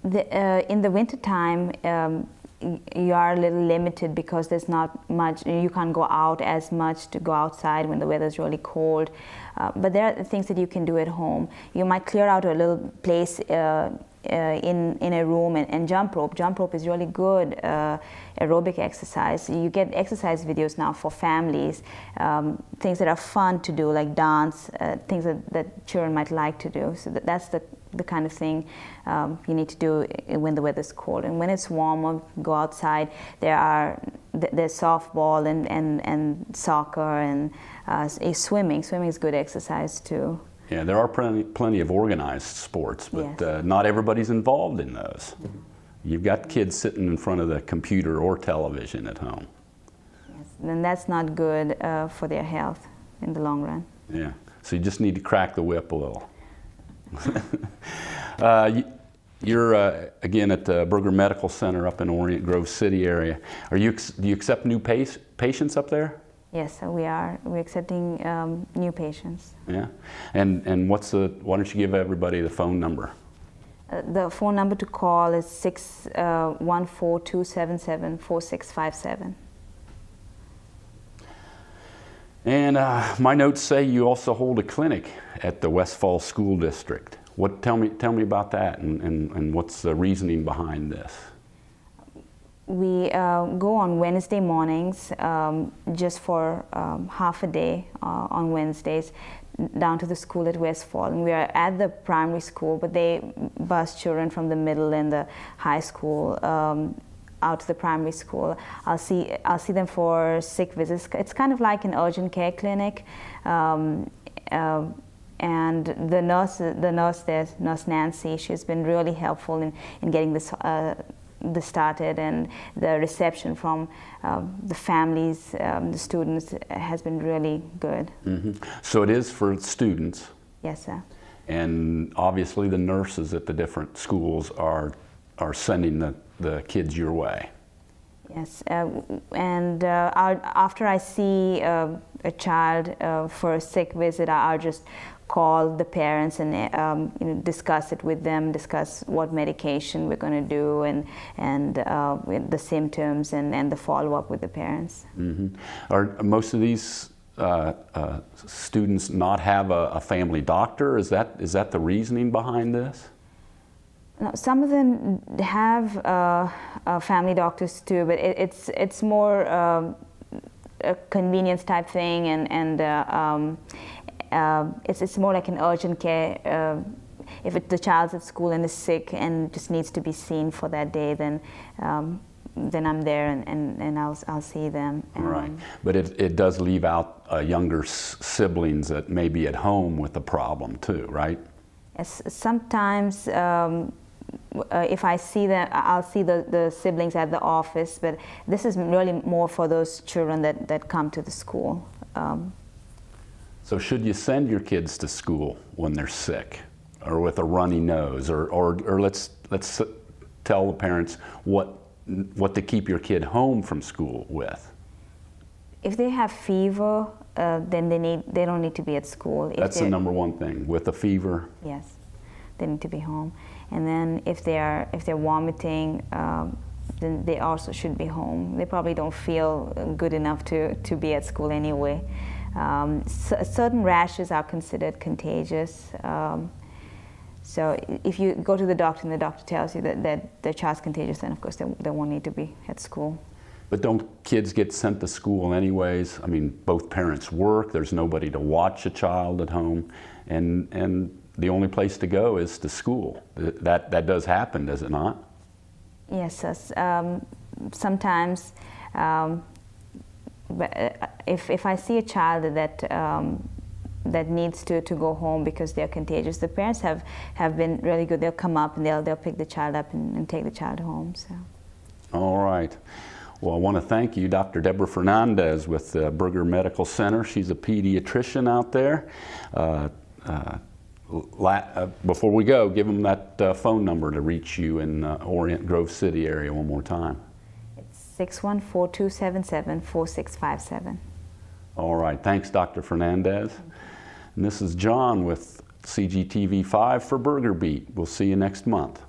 In the wintertime, you are a little limited because there's not much, you can't go out as much to go outside when the weather's really cold. But there are things that you can do at home. You might clear out a little place in a room and jump rope. Jump rope is really good aerobic exercise. You get exercise videos now for families, things that are fun to do, like dance, things that children might like to do. So that's the kind of thing you need to do when the weather's cold. And when it's warmer, go outside. There's softball and soccer and swimming. Swimming is good exercise too. Yeah, there are plenty of organized sports, but yes. Not everybody's involved in those. Mm-hmm. You've got kids sitting in front of the computer or television at home. Yes, and that's not good for their health in the long run. Yeah, so you just need to crack the whip a little. You're again at the Berger Medical Center up in Orient Grove City area. Do you accept new patients up there? Yes, we are. We're accepting new patients. Yeah, and why don't you give everybody the phone number? The phone number to call is 614-277-4657. And my notes say you also hold a clinic at the Westfall School District. Tell me about that and what's the reasoning behind this? We go on Wednesday mornings just for half a day on Wednesdays down to the school at Westfall. And we are at the primary school, but they bus children from the middle and the high school out to the primary school. I'll see them for sick visits. It's kind of like an urgent care clinic. And the nurse there, Nurse Nancy, she's been really helpful in getting this started, and the reception from the families, the students, has been really good. Mm-hmm. So it is for students? Yes, sir. And obviously the nurses at the different schools are sending the kids your way? Yes, and after I see a child for a sick visit, I'll just call the parents and discuss it with them, discuss what medication we're going to do and the symptoms and the follow-up with the parents. Mm-hmm. Are most of these students not have a family doctor? Is that the reasoning behind this? No, some of them have family doctors too, but it's more a convenience type thing, and it's more like an urgent care. If the child's at school and is sick and just needs to be seen for that day, then I'm there and I'll see them. Right, but it does leave out younger siblings that may be at home with the problem too, right? Yes, sometimes if I see them, I'll see the siblings at the office, but this is really more for those children that come to the school. So should you send your kids to school when they're sick or with a runny nose, or let's tell the parents what to keep your kid home from school with? If they have fever, then they don't need to be at school. That's the number one thing. With a fever? Yes, they need to be home. And then if they're vomiting, then they also should be home. They probably don't feel good enough to be at school anyway. Certain rashes are considered contagious. So if you go to the doctor and the doctor tells you that the child's contagious, then of course they won't need to be at school. But don't kids get sent to school anyways? I mean, both parents work, there's nobody to watch a child at home, and the only place to go is to school. That does happen, does it not? Yes, sometimes. But if I see a child that needs to go home because they're contagious, the parents have been really good. They'll come up and they'll pick the child up and take the child home. So. All right. Well, I want to thank you, Dr. Deborah Fernandez with the Berger Medical Center. She's a pediatrician out there. Before we go, give them that phone number to reach you in Orient Grove City area one more time. It's 614-277-4657. All right. Thanks, Dr. Fernandez. And this is John with CGTV 5 for Berger Beat. We'll see you next month.